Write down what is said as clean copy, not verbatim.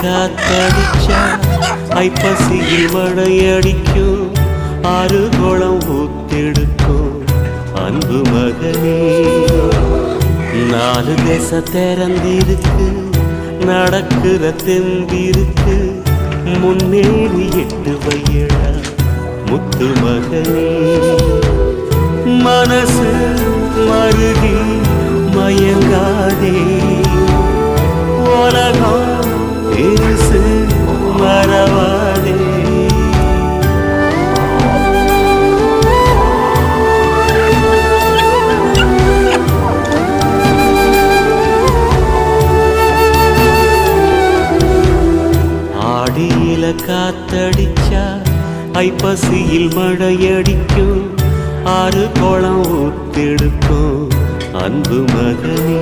காத்தடிச்சா ஐப்பசியில் மழையடிக்கும், ஆறு குளம் ஊத்தெடுக்கும் அன்பு மகனே. நாலு தேச திறந்திருக்கு, நடக்கிற தெம்பிருக்கு, முன்னேறி 8 வையடா முத்து மகனே. மனசு மருகி மயங்காதே, உலகம் பெருசு மறவாதே. ஆடியில காத்தடிச்சா ஐப்பசியில் மழையடிக்கும், ஆறு குளம் ஊத்தெடுக்கும் அன்பு மகனே.